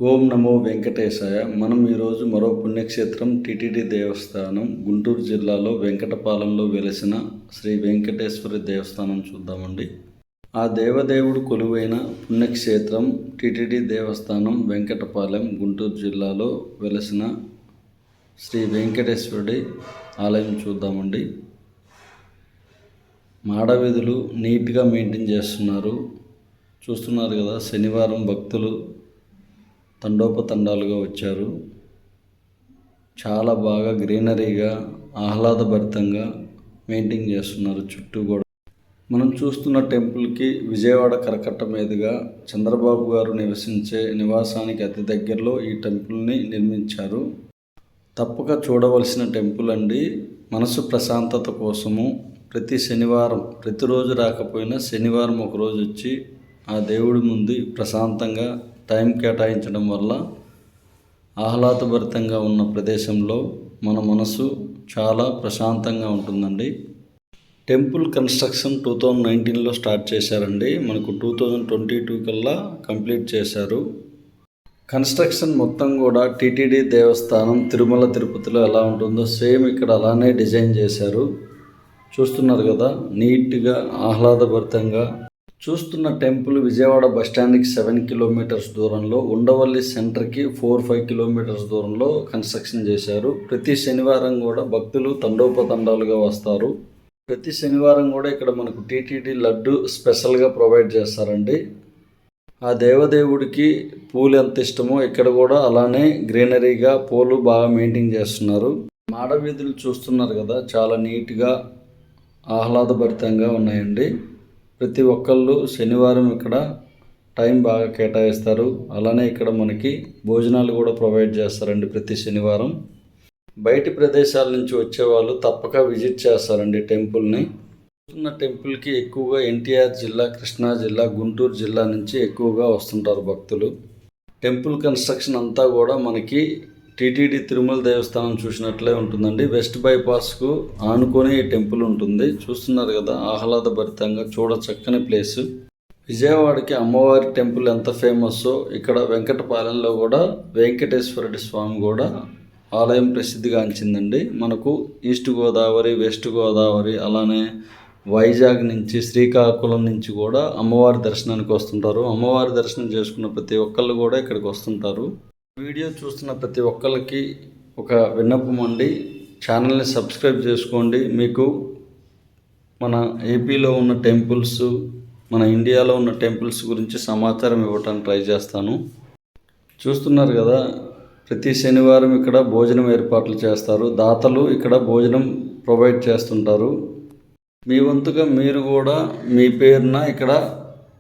ఓం నమో వెంకటేశాయ. మనం ఈరోజు మరో పుణ్యక్షేత్రం టిటిడి దేవస్థానం గుంటూరు జిల్లాలో వెంకటపాలెంలో వెలిసిన శ్రీ వెంకటేశ్వర దేవస్థానం చూద్దామండి. ఆ దేవదేవుడు కొలువైన పుణ్యక్షేత్రం టిటిడి దేవస్థానం వెంకటపాలెం గుంటూరు జిల్లాలో వెలిసిన శ్రీ వెంకటేశ్వరుడి ఆలయం చూద్దామండి. మాడవీధులు నీట్గా మెయింటైన్ చేస్తున్నారు. చూస్తున్నారు కదా, శనివారం భక్తులు తండోపతండాలుగా వచ్చారు. చాలా బాగా గ్రీనరీగా ఆహ్లాదభరితంగా మెయింటైన్ చేస్తున్నారు చుట్టూ కూడా. మనం చూస్తున్న టెంపుల్కి విజయవాడ కరకట్ట మీదుగా చంద్రబాబు గారు నివసించే నివాసానికి అతి దగ్గరలో ఈ టెంపుల్ని నిర్మించారు. తప్పక చూడవలసిన టెంపుల్ అండి. మనసు ప్రశాంతత కోసము ప్రతి శనివారం, ప్రతిరోజు రాకపోయినా శనివారం ఒకరోజు వచ్చి ఆ దేవుడి ముందు ప్రశాంతంగా టైం కేటాయించడం వల్ల ఆహ్లాదభరితంగా ఉన్న ప్రదేశంలో మన మనసు చాలా ప్రశాంతంగా ఉంటుందండి. టెంపుల్ కన్స్ట్రక్షన్ 2019లో స్టార్ట్ చేశారండి. మనకు 2022 కల్లా కంప్లీట్ చేశారు. కన్స్ట్రక్షన్ మొత్తం కూడా టిటిడి దేవస్థానం తిరుమల తిరుపతిలో ఎలా ఉంటుందో సేమ్ ఇక్కడ అలానే డిజైన్ చేశారు. చూస్తున్నారు కదా, నీట్గా ఆహ్లాదభరితంగా. చూస్తున్న టెంపుల్ విజయవాడ బస్టాండ్కి 7 కిలోమీటర్స్ దూరంలో, ఉండవల్లి సెంటర్కి 4-5 కిలోమీటర్స్ దూరంలో కన్స్ట్రక్షన్ చేశారు. ప్రతి శనివారం కూడా భక్తులు తండోపతండాలుగా వస్తారు. ప్రతి శనివారం కూడా ఇక్కడ మనకు టీటీడీ లడ్డు స్పెషల్గా ప్రొవైడ్ చేస్తారండి. ఆ దేవదేవుడికి పూలు ఎంత ఇష్టమో ఇక్కడ కూడా అలానే గ్రీనరీగా పూలు బాగా మెయింటైన్ చేస్తున్నారు. మాడవీధులు చూస్తున్నారు కదా, చాలా నీట్గా ఆహ్లాదభరితంగా ఉన్నాయండి. ప్రతి ఒక్కళ్ళు శనివారం ఇక్కడ టైం బాగా కేటాయిస్తారు. అలానే ఇక్కడ మనకి భోజనాలు కూడా ప్రొవైడ్ చేస్తారండి ప్రతి శనివారం. బయటి ప్రదేశాల నుంచి వచ్చేవాళ్ళు తప్పక విజిట్ చేస్తారండి టెంపుల్ని. చూస్తున్న టెంపుల్కి ఎక్కువగా ఎన్టీఆర్ జిల్లా, కృష్ణా జిల్లా, గుంటూరు జిల్లా నుంచి ఎక్కువగా వస్తుంటారు భక్తులు. టెంపుల్ కన్స్ట్రక్షన్ అంతా కూడా మనకి టిటిడి తిరుమల దేవస్థానం చూసినట్లే ఉంటుందండి. వెస్ట్ బైపాస్కు ఆనుకొని ఈ టెంపుల్ ఉంటుంది. చూస్తున్నారు కదా, ఆహ్లాదభరితంగా చక్కని ప్లేస్. విజయవాడకి అమ్మవారి టెంపుల్ ఎంత ఫేమస్సో ఇక్కడ వెంకటపాలెంలో కూడా వెంకటేశ్వరుడి స్వామి కూడా ఆలయం ప్రసిద్ధిగాంచిందండి. మనకు ఈస్ట్ గోదావరి, వెస్ట్ గోదావరి, అలానే వైజాగ్ నుంచి, శ్రీకాకుళం నుంచి కూడా అమ్మవారి దర్శనానికి వస్తుంటారు. అమ్మవారి దర్శనం చేసుకున్న ప్రతి ఒక్కళ్ళు కూడా ఇక్కడికి వస్తుంటారు. వీడియో చూస్తున్న ప్రతి ఒక్కరికి ఒక విన్నపం అండి, ఛానల్ని సబ్స్క్రైబ్ చేసుకోండి. మీకు మన ఏపీలో ఉన్న టెంపుల్స్, మన ఇండియాలో ఉన్న టెంపుల్స్ గురించి సమాచారం ఇవ్వడానికి ట్రై చేస్తాను. చూస్తున్నారు కదా, ప్రతి శనివారం ఇక్కడ భోజనం ఏర్పాట్లు చేస్తారు. దాతలు ఇక్కడ భోజనం ప్రొవైడ్ చేస్తుంటారు. మీ వంతుగా మీరు కూడా మీ పేరున ఇక్కడ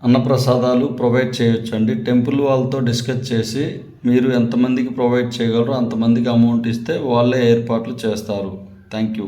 అన్నప్రసాదాలు ప్రొవైడ్ చేయొచ్చండి. టెంపుల్ వాళ్ళతో డిస్కస్ చేసి మీరు ఎంతమందికి ప్రొవైడ్ చేయగలరో అంతమందికి అమౌంట్ ఇస్తే వాళ్ళే ఏర్పాట్లు చేస్తారు. Thank you.